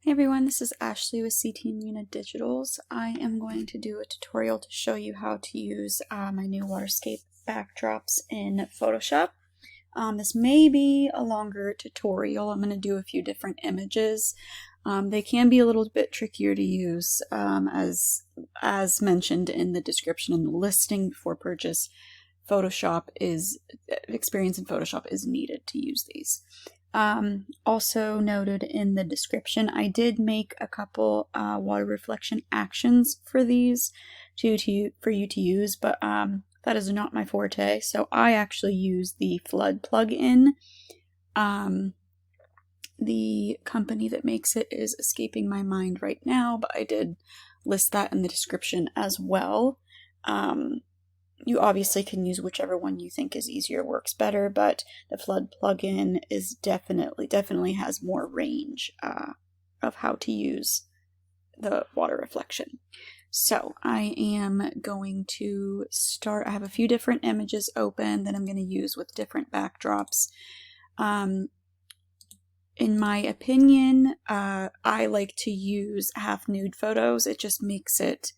Hey everyone, this is Ashley with CTandRina Digitals. I am going to do a tutorial to show you how to use my new waterscape backdrops in Photoshop. This may be a longer tutorial. I'm going to do a few different images. They can be a little bit trickier to use, as mentioned in the description and the listing before purchase. Experience in Photoshop is needed to use these. Also noted in the description, I did make a couple water reflection actions for these for you to use, but that is not my forte. So I actually use the flood plugin. The company that makes it is escaping my mind right now, but I did list that in the description as well. You obviously can use whichever one you think is easier, works better, but the flood plugin is definitely has more range of how to use the water reflection. So I am going to start. I have a few different images open that I'm going to use with different backdrops. In my opinion, I like to use half nude photos. It just makes it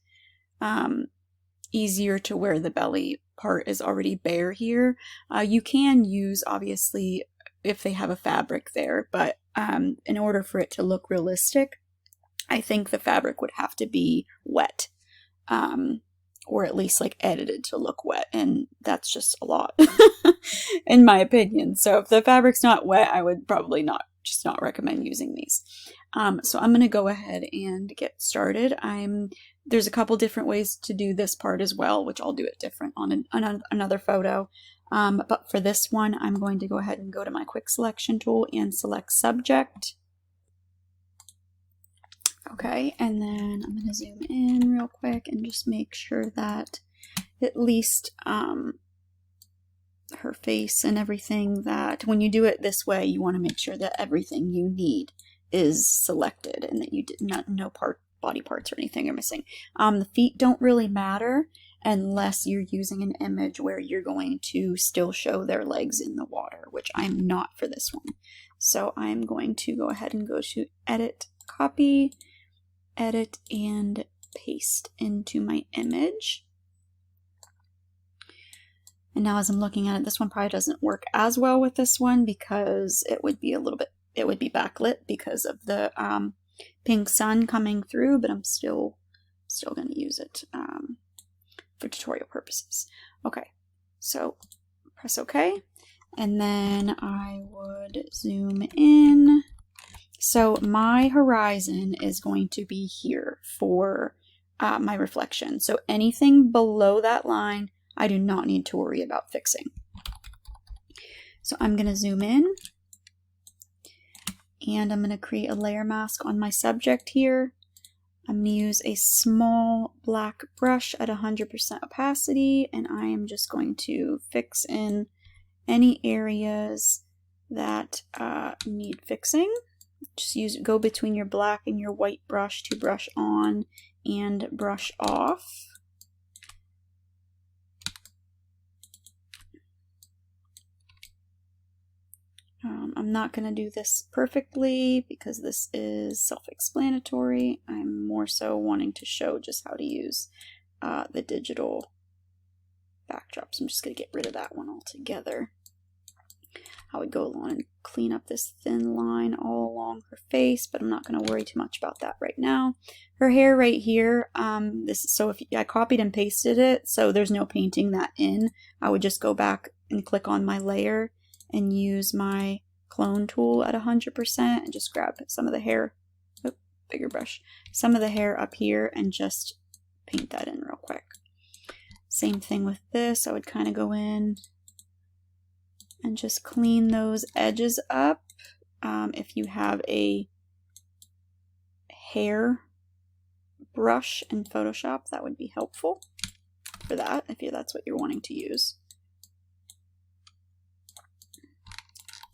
easier to where the belly part is already bare here. You can use, obviously, if they have a fabric there, but in order for it to look realistic, I think the fabric would have to be wet, or at least like edited to look wet, and that's just a lot in my opinion. So if the fabric's not wet, I would probably not recommend using these. So I'm going to go ahead and get started. There's a couple different ways to do this part as well, which I'll do it different on another photo. But for this one, I'm going to go ahead and go to my quick selection tool and select subject. Okay, and then I'm going to zoom in real quick and just make sure that at least her face and everything, that when you do it this way, you want to make sure that everything you need is selected and that you did no body parts or anything are missing. The feet don't really matter unless you're using an image where you're going to still show their legs in the water, which I'm not for this one. So I'm going to go ahead and go to edit, copy, edit, and paste into my image. And now as I'm looking at it, this one probably doesn't work as well with this one because it would be backlit because of the pink sun coming through, but I'm still going to use it for tutorial purposes. Okay, so press OK, and then I would zoom in. So my horizon is going to be here for my reflection. So anything below that line, I do not need to worry about fixing. So I'm going to zoom in, and I'm going to create a layer mask on my subject here. I'm going to use a small black brush at 100% opacity, and I am just going to fix in any areas that need fixing. Just go between your black and your white brush to brush on and brush off. I'm not going to do this perfectly because this is self-explanatory. I'm more so wanting to show just how to use the digital backdrops. I'm just going to get rid of that one altogether. I would go along and clean up this thin line all along her face, but I'm not going to worry too much about that right now. Her hair right here, I copied and pasted it, so there's no painting that in. I would just go back and click on my layer and use my clone tool at 100% and just grab some of the hair, bigger brush, some of the hair up here and just paint that in real quick. Same thing with this. I would kind of go in and just clean those edges up. If you have a hair brush in Photoshop, that would be helpful for that, if that's what you're wanting to use.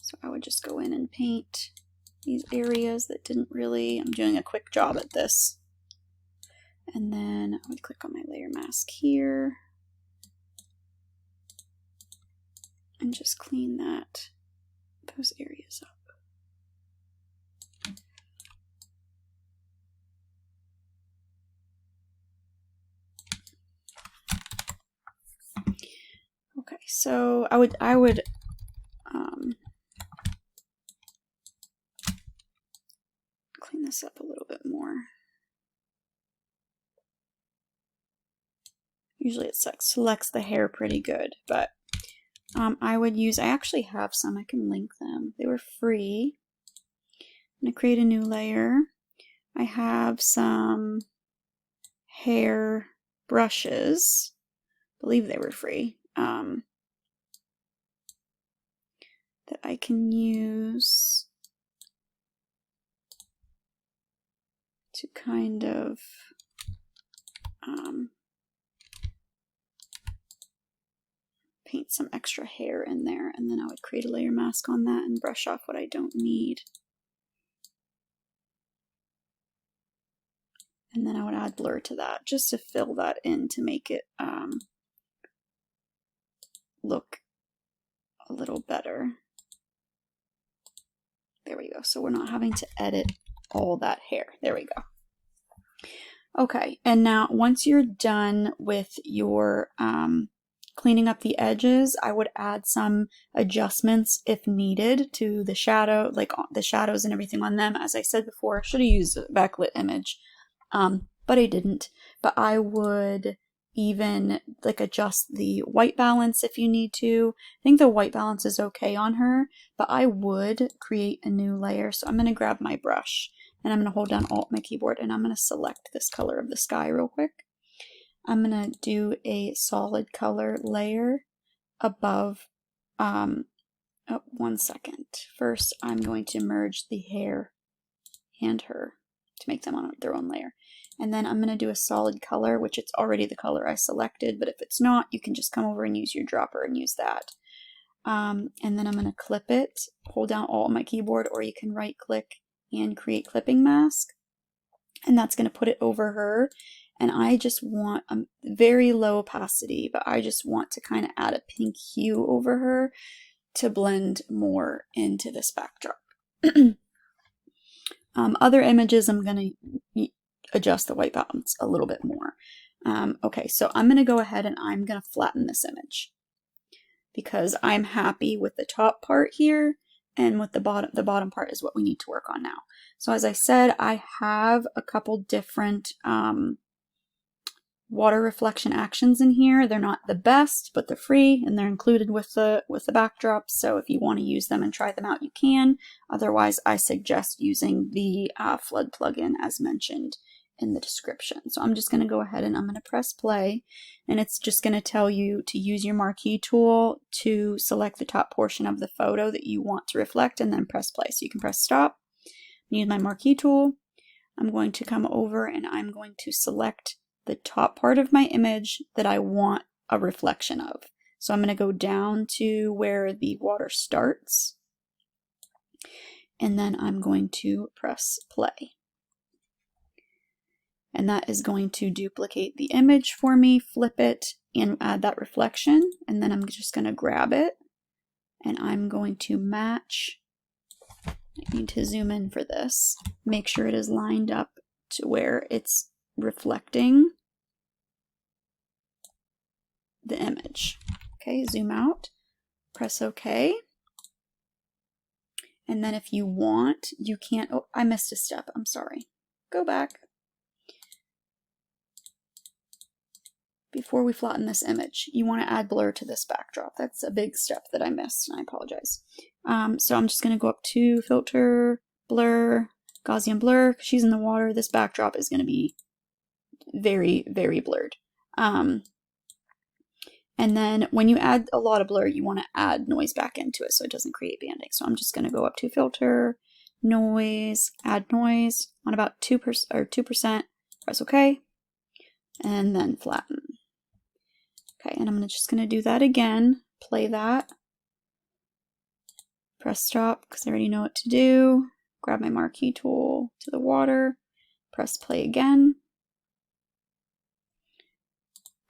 So I would just go in and paint these areas that didn't really, I'm doing a quick job at this. And then I would click on my layer mask here and just clean those areas up. so I would clean this up a little bit more. Usually it selects the hair pretty good, but I actually have some, I can link them. They were free. I'm going to create a new layer. I have some hair brushes. I believe they were free. That I can use to kind of paint some extra hair in there, and then I would create a layer mask on that and brush off what I don't need. And then I would add blur to that just to fill that in to make it look a little better. There we go. So we're not having to edit all that hair. There we go. Okay, and now once you're done with your cleaning up the edges, I would add some adjustments if needed to the shadow, like the shadows and everything on them. As I said before, I should have used a backlit image, but I didn't. But I would even like adjust the white balance if you need to. I think the white balance is okay on her, but I would create a new layer. So I'm going to grab my brush and I'm going to hold down Alt on my keyboard and I'm going to select this color of the sky real quick. I'm going to do a solid color layer above, oh, 1 second. First, I'm going to merge the hair and her to make them on their own layer. And then I'm going to do a solid color, which it's already the color I selected, but if it's not, you can just come over and use your dropper and use that. And then I'm going to clip it, hold down Alt on my keyboard, or you can right click and create clipping mask. And that's going to put it over her. And I just want a very low opacity, but I just want to kind of add a pink hue over her to blend more into this backdrop. Other images, I'm going to adjust the white balance a little bit more. Okay, so I'm going to go ahead and I'm going to flatten this image because I'm happy with the top part here, and with the bottom part is what we need to work on now. So as I said, I have a couple different water reflection actions in here. They're not the best, but they're free and they're included with the backdrop. So if you want to use them and try them out, you can. Otherwise, I suggest using the flood plugin as mentioned in the description. So I'm just going to go ahead and I'm going to press play, and it's just going to tell you to use your marquee tool to select the top portion of the photo that you want to reflect and then press play. So you can press stop, use my marquee tool. I'm going to come over and I'm going to select the top part of my image that I want a reflection of. So I'm going to go down to where the water starts, and then I'm going to press play. And that is going to duplicate the image for me, flip it, and add that reflection. And then I'm just going to grab it, and I'm going to match. I need to zoom in for this. Make sure it is lined up to where it's reflecting the image. Okay, zoom out, press OK. And then if you want, you can't, oh, I missed a step, I'm sorry. Go back. Before we flatten this image, you want to add blur to this backdrop. That's a big step that I missed, and I apologize. So I'm just going to go up to Filter, Blur, Gaussian Blur. She's in the water. This backdrop is going to be very, very blurred. And then when you add a lot of blur, you want to add noise back into it so it doesn't create banding. So I'm just going to go up to Filter, Noise, Add Noise on about 2% or 2%. Press OK, and then flatten. Okay, and I'm just going to do that again. Play that. Press stop because I already know what to do. Grab my marquee tool to the water. Press play again.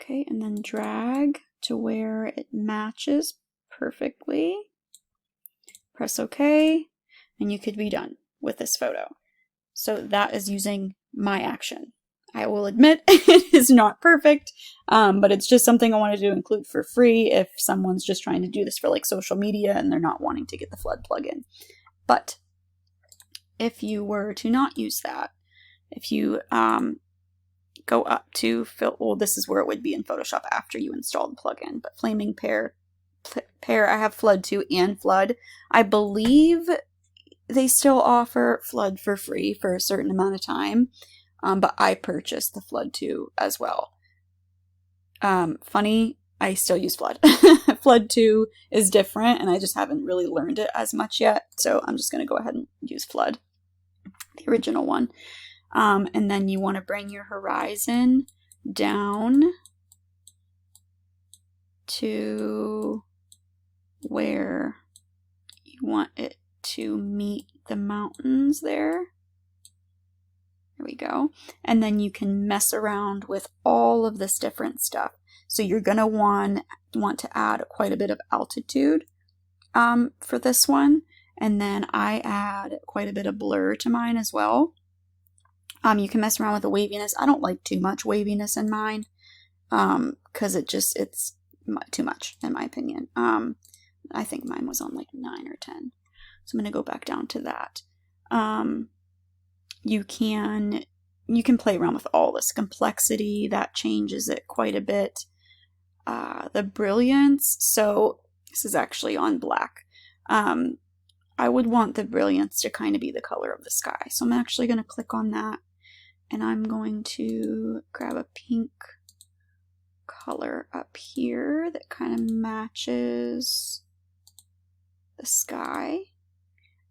Okay, and then drag to where it matches perfectly. Press OK, and you could be done with this photo. So that is using my action. I will admit it is not perfect, but it's just something I wanted to include for free if someone's just trying to do this for like social media and they're not wanting to get the flood plugin. But if you were to not use that, if you go up to well, this is where it would be in Photoshop after you install the plugin, but Flaming Pear, I have Flood 2 and Flood. I believe they still offer Flood for free for a certain amount of time, but I purchased the Flood 2 as well. Funny, I still use Flood. Flood 2 is different, and I just haven't really learned it as much yet, so I'm just going to go ahead and use Flood, the original one. And then you want to bring your horizon down to where you want it to meet the mountains there. There we go. And then you can mess around with all of this different stuff. So you're going to want to add quite a bit of altitude for this one. And then I add quite a bit of blur to mine as well. You can mess around with the waviness. I don't like too much waviness in mine because it's too much in my opinion. I think mine was on like 9 or 10. So I'm going to go back down to that. You can play around with all this complexity. That changes it quite a bit. The brilliance, so this is actually on black. I would want the brilliance to kind of be the color of the sky. So I'm actually going to click on that, and I'm going to grab a pink color up here that kind of matches the sky.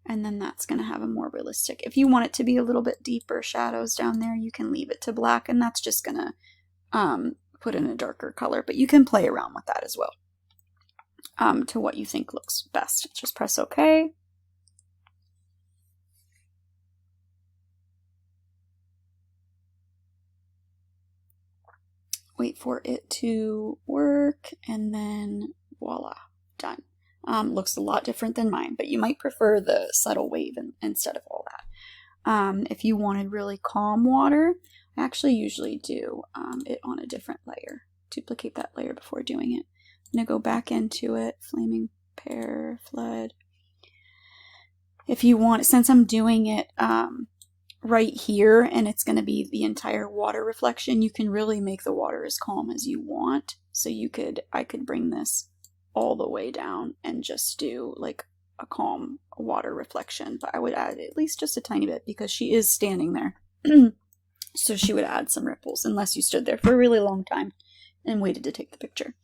And then that's going to have a more realistic, if you want it to be a little bit deeper shadows down there, you can leave it to black, and that's just going to put in a darker color, but you can play around with that as well to what you think looks best. Just press OK. Wait for it to work, and then voila, done. Looks a lot different than mine, but you might prefer the subtle wave instead of all that. If you wanted really calm water, I actually usually do it on a different layer. Duplicate that layer before doing it. I'm going to go back into it, Flaming Pear, Flood. If you want, since I'm doing it right here and it's going to be the entire water reflection, you can really make the water as calm as you want. So I could bring this all the way down and just do like a calm water reflection, but I would add at least just a tiny bit because she is standing there. So she would add some ripples unless you stood there for a really long time and waited to take the picture.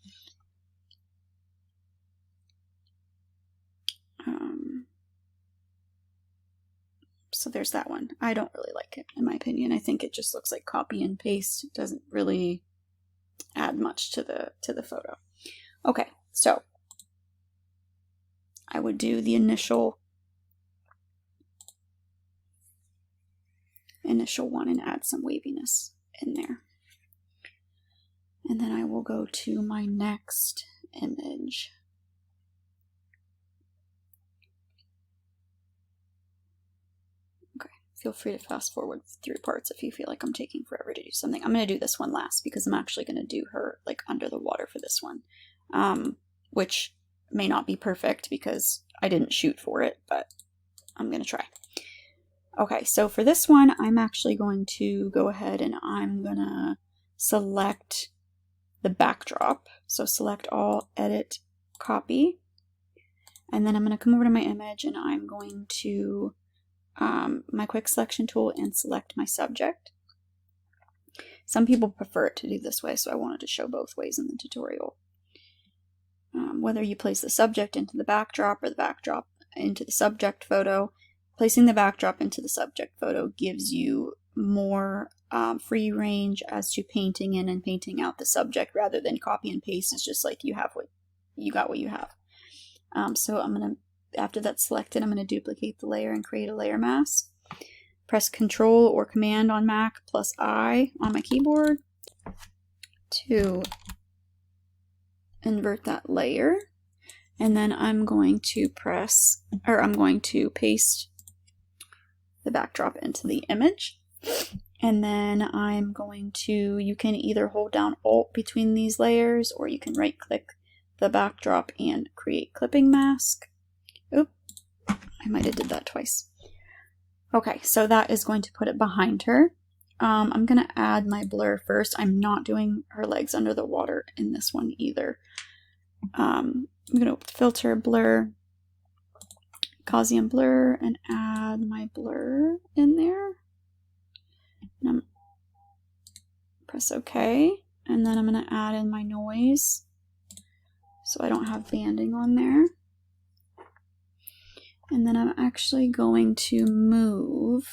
So there's that one. I don't really like it, in my opinion. I think it just looks like copy and paste. It doesn't really add much to the photo. Okay, so I would do the initial one and add some waviness in there. And then I will go to my next image. Okay, feel free to fast forward through parts if you feel like I'm taking forever to do something. I'm going to do this one last because I'm actually going to do her like under the water for this one, which may not be perfect because I didn't shoot for it, but I'm going to try. Okay, so for this one, I'm actually going to go ahead and I'm going to select the backdrop. So select all, edit, copy, and then I'm going to come over to my image and I'm going to my quick selection tool and select my subject. Some people prefer it to do this way, so I wanted to show both ways in the tutorial. Whether you place the subject into the backdrop or the backdrop into the subject photo, placing the backdrop into the subject photo gives you more free range as to painting in and painting out the subject rather than copy and paste. It's just like you got what you have. So I'm going to, after that's selected, I'm going to duplicate the layer and create a layer mask. Press Control or Command on Mac plus I on my keyboard to invert that layer. And then I'm going to paste the backdrop into the image. And then I'm going to, you can either hold down Alt between these layers, or you can right click the backdrop and create clipping mask. Oop, I might have did that twice. Okay, so that is going to put it behind her. I'm going to add my blur first. I'm not doing her legs under the water in this one either. I'm going to filter, blur, Gaussian blur, and add my blur in there. And press OK, and then I'm going to add in my noise so I don't have banding on there. And then I'm actually going to move,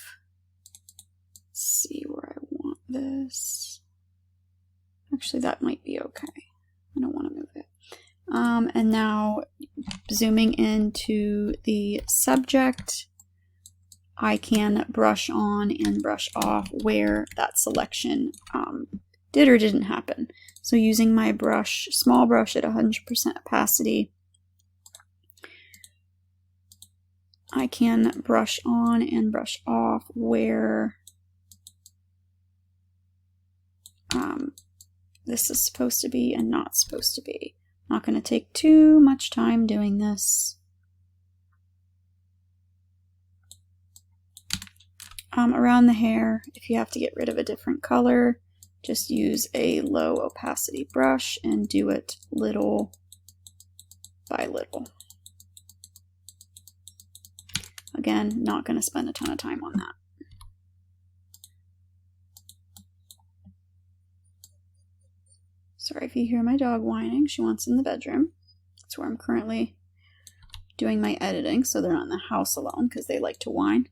let's see where I want this. Actually, that might be okay. I don't want to move it. And now zooming into the subject, I can brush on and brush off where that selection did or didn't happen. So using my brush, small brush at 100% opacity, I can brush on and brush off where this is supposed to be and not supposed to be. I'm not going to take too much time doing this. Around the hair, if you have to get rid of a different color, just use a low opacity brush and do it little by little. Again, not going to spend a ton of time on that. Sorry if you hear my dog whining. She wants in the bedroom. That's where I'm currently doing my editing, so they're not in the house alone because they like to whine.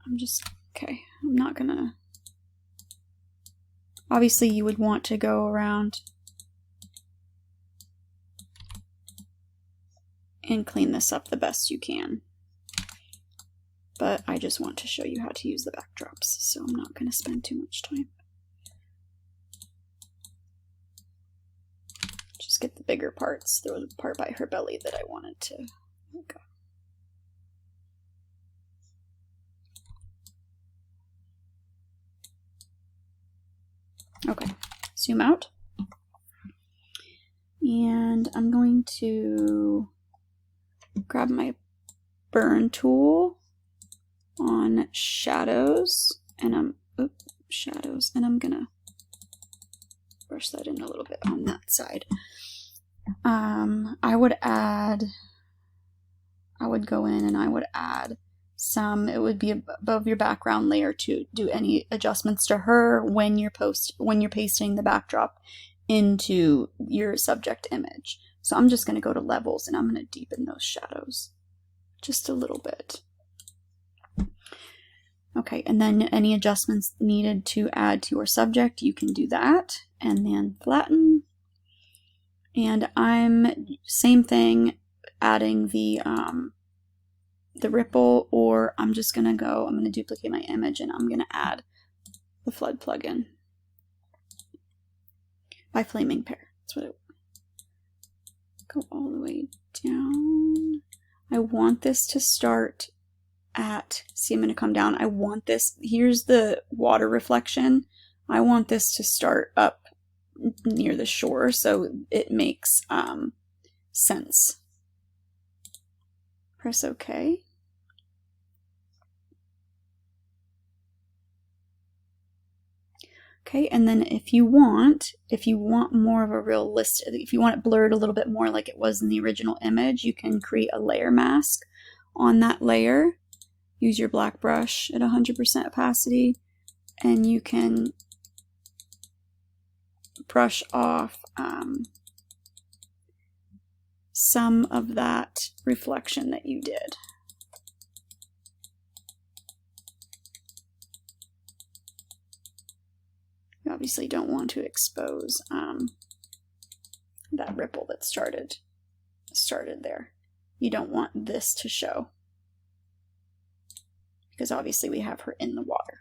I'm just, okay, I'm not gonna, obviously you would want to go around and clean this up the best you can. But I just want to show you how to use the backdrops, so I'm not going to spend too much time. Just get the bigger parts. There was a part by her belly that I wanted to go. Okay, zoom out. And I'm going to grab my burn tool on shadows, and I'm gonna brush that in a little bit on that side. I would go in and I would add some, it would be above your background layer to do any adjustments to her when you're pasting the backdrop into your subject image. So I'm just going to go to levels and I'm going to deepen those shadows just a little bit. Okay, and then any adjustments needed to add to your subject, you can do that, and then flatten. And I'm, same thing, adding the ripple, or I'm just gonna go, I'm gonna duplicate my image and I'm gonna add the flood plugin by Flaming Pear. That's what it, go all the way down. I want this to start at, see, I'm going to come down. I want this, here's the water reflection. I want this to start up near the shore so it makes sense. Press OK. Okay, and then if you want more of a realistic, if you want it blurred a little bit more like it was in the original image, you can create a layer mask on that layer. Use your black brush at 100% opacity, and you can brush off some of that reflection that you did. You obviously don't want to expose that ripple that started there. You don't want this to show, because obviously we have her in the water.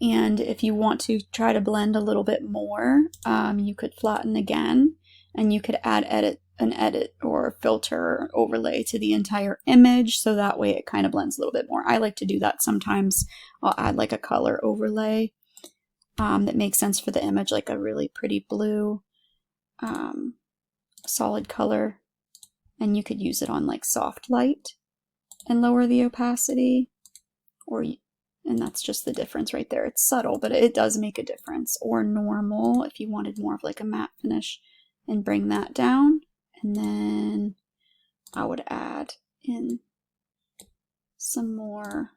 And if you want to try to blend a little bit more, you could flatten again, and you could add an edit or filter or overlay to the entire image, so that way it kind of blends a little bit more. I like to do that sometimes. I'll add like a color overlay that makes sense for the image, like a really pretty blue solid color, and you could use it on like soft light and lower the opacity, and that's just the difference right there. It's subtle, but it does make a difference. Or normal, if you wanted more of like a matte finish, and bring that down. And then I would add in some more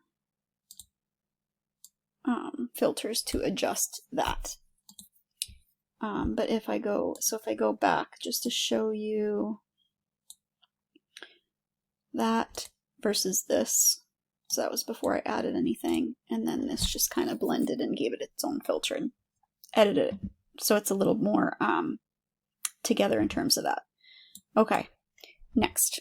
filters to adjust that. But if I go back just to show you that versus this, so that was before I added anything, and then this just kind of blended and gave it its own filter and edited it, so it's a little more together in terms of that. Okay, next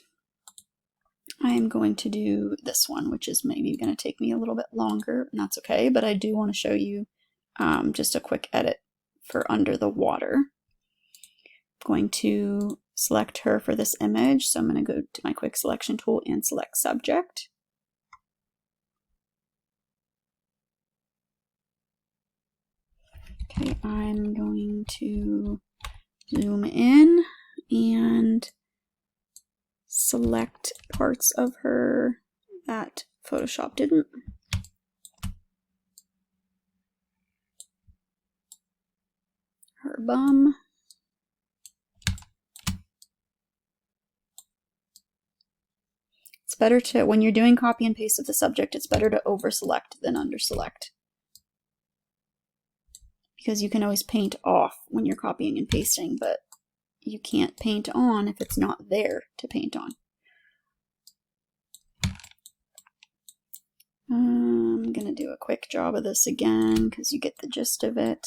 I am going to do this one, which is maybe going to take me a little bit longer, and that's okay, but I do want to show you just a quick edit for under the water. I'm going to select her for this image, so I'm going to go to my quick selection tool and select subject. Okay, I'm going to zoom in and select parts of her that Photoshop didn't. Her bum. It's better to, when you're doing copy and paste of the subject, it's better to over select than under select, because you can always paint off when you're copying and pasting, but you can't paint on if it's not there to paint on. I'm gonna do a quick job of this again because you get the gist of it.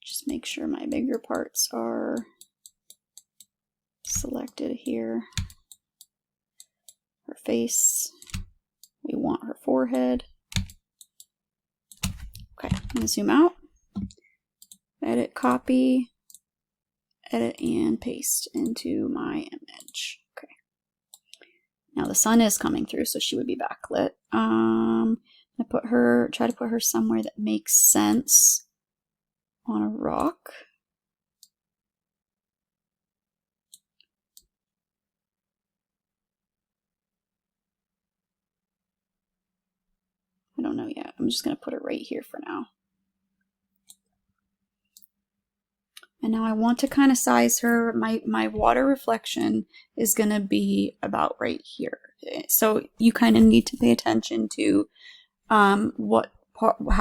Just make sure my bigger parts are selected here. Her face, we want her forehead. Okay, I'm gonna zoom out, edit, copy, edit, and paste into my image. Okay. Now the sun is coming through, so she would be backlit. I try to put her somewhere that makes sense on a rock. I don't know yet. I'm just going to put her right here for now. And now I want to kind of size her. My water reflection is going to be about right here. So you kind of need to pay attention to how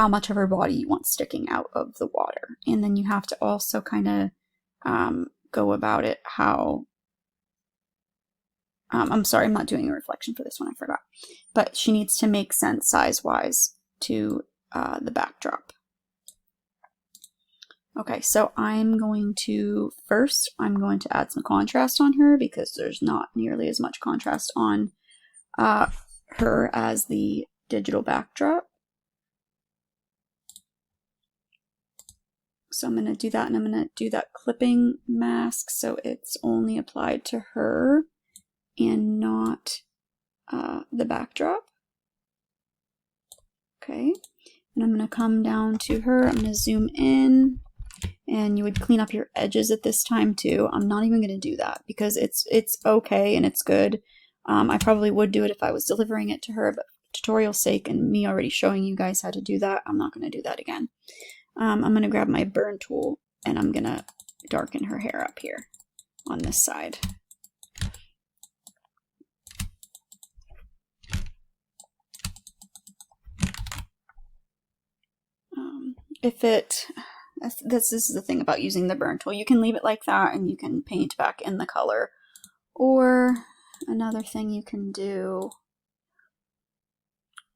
much of her body you want sticking out of the water. And then you have to also kind of go about it how... I'm sorry, I'm not doing a reflection for this one, I forgot. But she needs to make sense size-wise to the backdrop. Okay, so I'm going to add some contrast on her because there's not nearly as much contrast on her as the digital backdrop. So I'm going to do that, and I'm going to do that clipping mask so it's only applied to her and not the backdrop. Okay, and I'm going to come down to her, I'm going to zoom in, and you would clean up your edges at this time too. I'm not even going to do that because it's okay and it's good. I probably would do it if I was delivering it to her, but for tutorial's sake and me already showing you guys how to do that, I'm not going to do that again. I'm going to grab my burn tool and I'm going to darken her hair up here on this side. This is the thing about using the burn tool. You can leave it like that and you can paint back in the color. Or another thing you can do,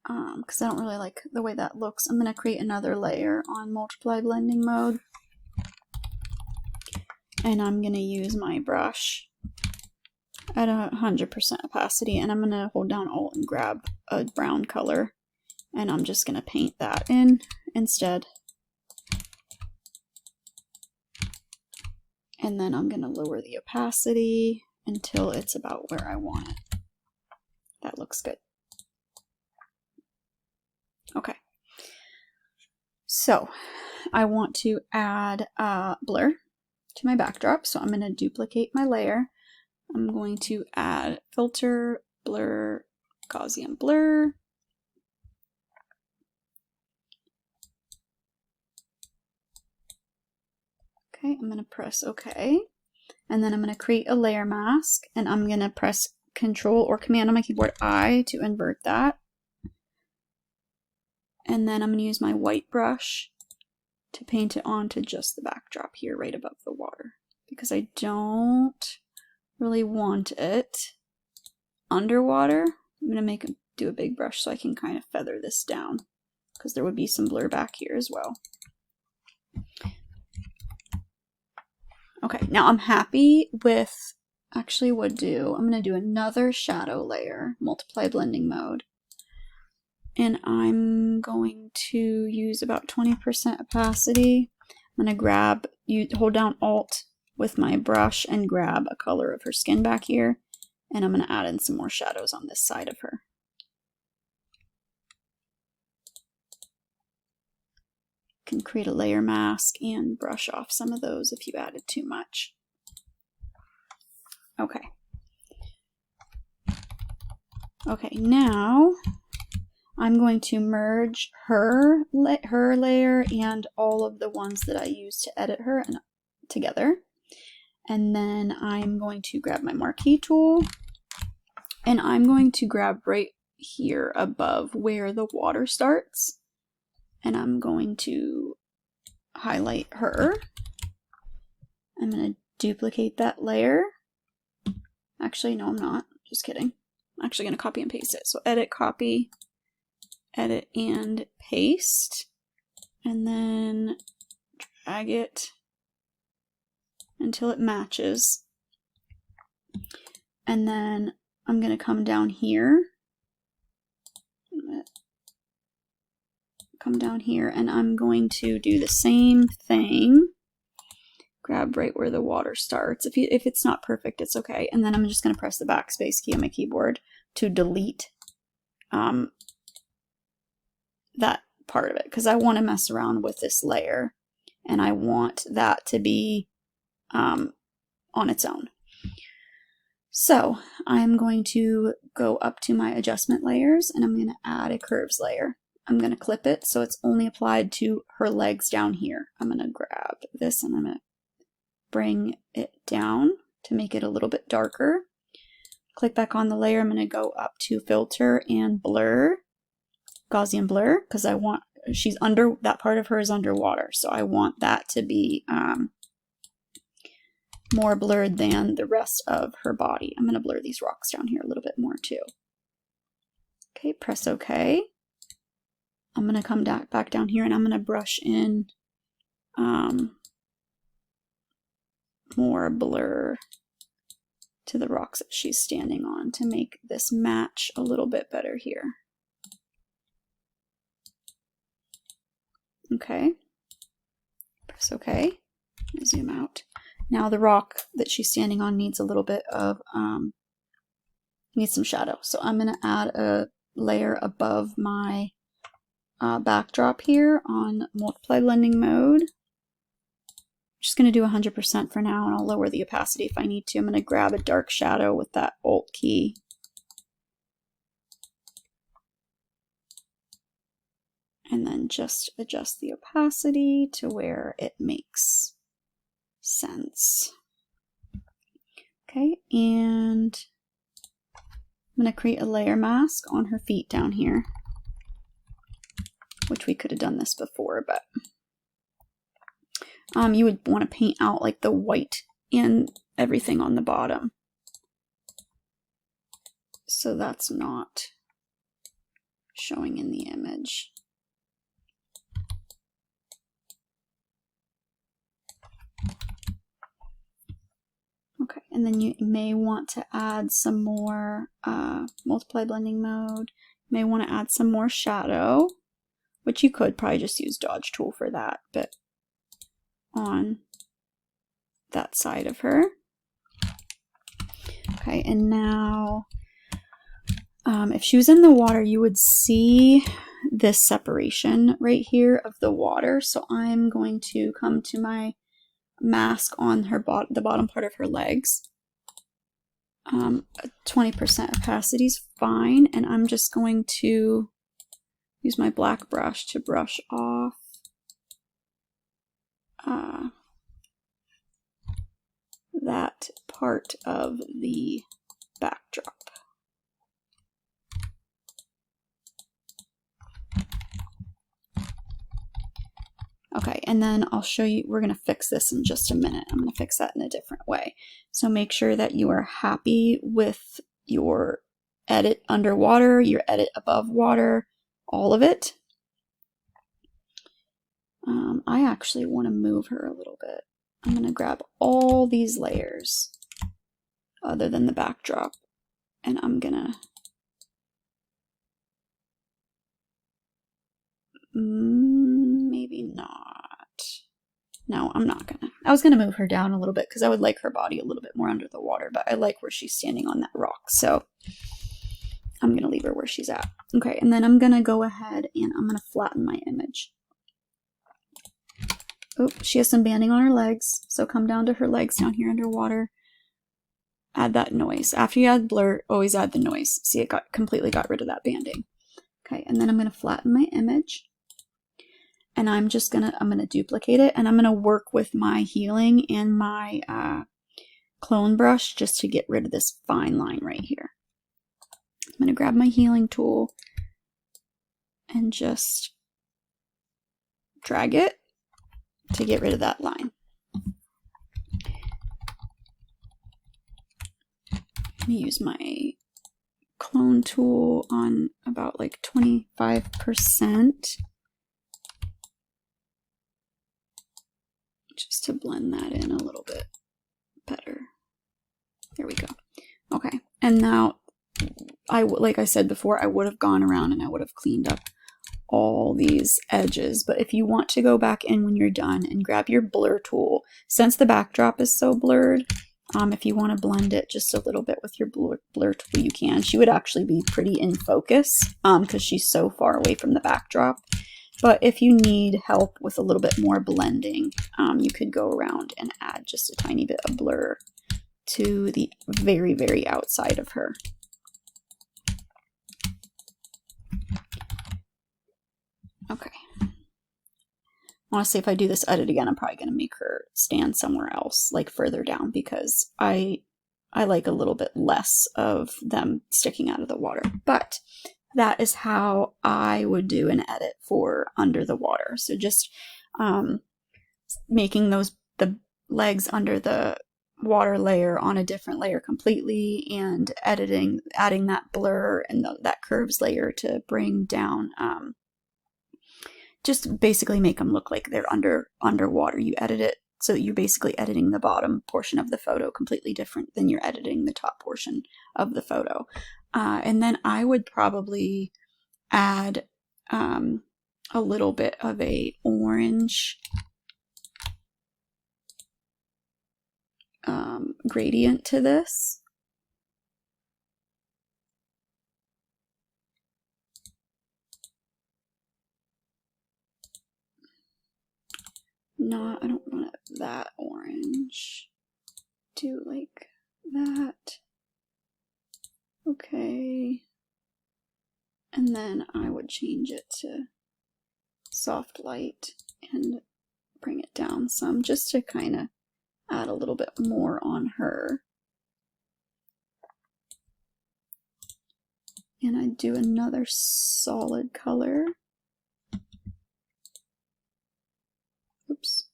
because I don't really like the way that looks, I'm going to create another layer on multiply blending mode. And I'm going to use my brush at 100% opacity, and I'm going to hold down Alt and grab a brown color, and I'm just going to paint that in instead. And then I'm going to lower the opacity until it's about where I want it. That looks good. Okay. So I want to add blur to my backdrop. So I'm going to duplicate my layer. I'm going to add filter, blur, Gaussian blur. Okay, I'm going to press OK. And then I'm going to create a layer mask, and I'm going to press Control or Command on my keyboard I to invert that. And then I'm going to use my white brush to paint it onto just the backdrop here right above the water, because I don't really want it underwater. I'm going to do a big brush so I can kind of feather this down, because there would be some blur back here as well. Okay, now I'm happy with, actually I'm going to do another shadow layer, multiply blending mode. And I'm going to use about 20% opacity. I'm going to hold down Alt with my brush and grab a color of her skin back here. And I'm going to add in some more shadows on this side of her. Can create a layer mask and brush off some of those if you added too much. Okay. Okay, now I'm going to merge her layer and all of the ones that I used to edit her together. And then I'm going to grab my marquee tool, and I'm going to grab right here above where the water starts. And I'm going to highlight her. I'm going to duplicate that layer. Actually, no, I'm not. Just kidding. I'm actually going to copy and paste it. So edit, copy, edit, and paste. And then drag it until it matches. And then I'm going to come down here. And I'm going to do the same thing. Grab right where the water starts. If it's not perfect, it's okay. And then I'm just going to press the backspace key on my keyboard to delete that part of it, because I want to mess around with this layer and I want that to be on its own. So I'm going to go up to my adjustment layers, and I'm going to add a curves layer. I'm going to clip it so it's only applied to her legs down here. I'm going to grab this and I'm going to bring it down to make it a little bit darker. Click back on the layer. I'm going to go up to filter and blur, Gaussian blur, because I want, that part of her is underwater. So I want that to be more blurred than the rest of her body. I'm going to blur these rocks down here a little bit more too. Okay, press OK. I'm going to come back down here and I'm going to brush in more blur to the rocks that she's standing on to make this match a little bit better here. Okay, press OK, zoom out. Now the rock that she's standing on needs a little bit of, needs some shadow. So I'm going to add a layer above my backdrop here on multiply blending mode. I'm just going to do 100% for now, and I'll lower the opacity if I need to. I'm going to grab a dark shadow with that Alt key. And then just adjust the opacity to where it makes sense. Okay, and I'm going to create a layer mask on her feet down here, which we could have done this before, but you would want to paint out like the white and everything on the bottom, so that's not showing in the image. Okay, and then you may want to add some more multiply blending mode. You may want to add some more shadow, which you could probably just use dodge tool for that, but on that side of her. Okay, and now if she was in the water, you would see this separation right here of the water. So I'm going to come to my mask on her the bottom part of her legs. 20% opacity is fine, and I'm just going to use my black brush to brush off that part of the backdrop. Okay, and then I'll show you, we're going to fix this in just a minute. I'm going to fix that in a different way. So make sure that you are happy with your edit underwater, your edit above water, all of it. I actually want to move her a little bit. I'm going to grab all these layers other than the backdrop, and I'm going to maybe not. No, I'm not gonna. I was gonna move her down a little bit because I would like her body a little bit more under the water, but I like where she's standing on that rock, so I'm gonna leave her where she's at. Okay, and then I'm gonna go ahead and I'm gonna flatten my image. Oh, she has some banding on her legs, so come down to her legs down here underwater. Add that noise. After you add blur, always add the noise. See, it completely got rid of that banding. Okay, and then I'm gonna flatten my image. And I'm gonna duplicate it, and I'm gonna work with my healing and my clone brush just to get rid of this fine line right here. I'm gonna grab my healing tool and just drag it to get rid of that line. Let me use my clone tool on about like 25%. Just to blend that in a little bit better. There we go. Okay, and now like I said before, I would have gone around and I would have cleaned up all these edges, but if you want to go back in when you're done and grab your blur tool, since the backdrop is so blurred, if you want to blend it just a little bit with your blur tool, you can. She would actually be pretty in focus because she's so far away from the backdrop. But if you need help with a little bit more blending, you could go around and add just a tiny bit of blur to the very, very outside of her. Okay. Honestly, if I do this edit again, I'm probably going to make her stand somewhere else, like further down, because I like a little bit less of them sticking out of the water. But that is how I would do an edit for under the water. So just making the legs under the water layer on a different layer completely, and adding that blur and that curves layer to bring down, just basically make them look like they're underwater. You edit it so that you're basically editing the bottom portion of the photo completely different than you're editing the top portion of the photo. And then I would probably add a little bit of a orange gradient to this. I don't want it that orange. Do like that. Okay. And then I would change it to soft light and bring it down some just to kind of add a little bit more on her. And I'd do another solid color. Oops.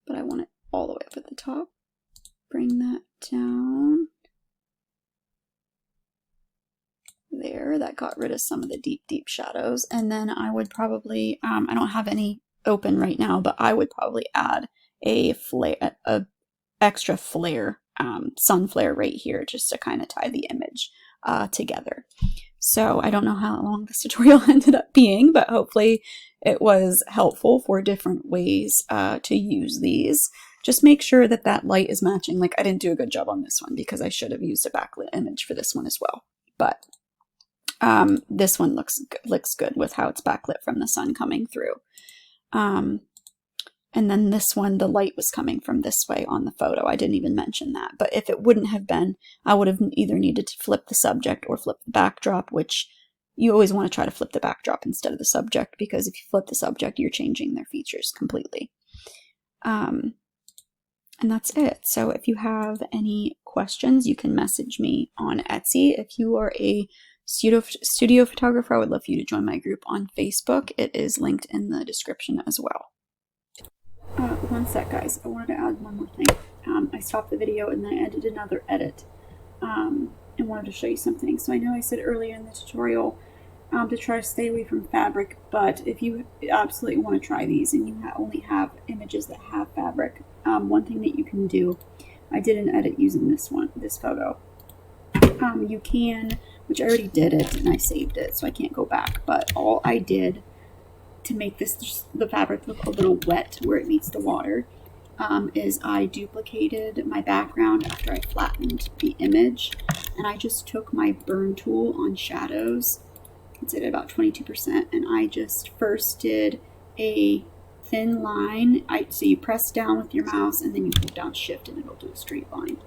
But I want it all the way up at the top. Bring that down. There, that got rid of some of the deep, deep shadows. And then I would probably, I don't have any open right now, but I would probably add a flare, a extra flare, sun flare right here, just to kind of tie the image together. So I don't know how long this tutorial ended up being, but hopefully it was helpful for different ways to use these. Just make sure that that light is matching. Like, I didn't do a good job on this one because I should have used a backlit image for this one as well. But this one looks good with how it's backlit from the sun coming through. And then this one, the light was coming from this way on the photo. I didn't even mention that. But if it wouldn't have been, I would have either needed to flip the subject or flip the backdrop, which you always want to try to flip the backdrop instead of the subject, because if you flip the subject, you're changing their features completely. And that's it. So if you have any questions, you can message me on Etsy. If you are a studio photographer, I would love for you to join my group on Facebook. It is linked in the description as well. One sec, guys. I wanted to add one more thing. I stopped the video and then I did another edit and wanted to show you something. So I know I said earlier in the tutorial to try to stay away from fabric, but if you absolutely want to try these and you only have images that have fabric, one thing that you can do, I did an edit using this photo. You can, which I already did it and I saved it, so I can't go back, but all I did to make the fabric look a little wet where it meets the water is I duplicated my background after I flattened the image, and I just took my burn tool on shadows, it's at about 22%, and I just first did a thin line. So you press down with your mouse and then you hold down shift and it'll do a straight line.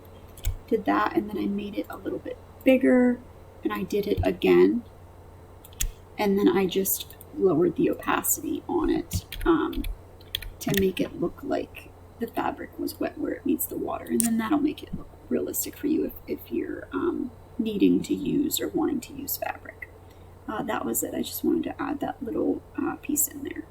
Did that, and then I made it a little bit bigger and I did it again, and then I just lowered the opacity on it to make it look like the fabric was wet where it meets the water, and then that'll make it look realistic for you if you're needing to use or wanting to use fabric. That was it. I just wanted to add that little piece in there.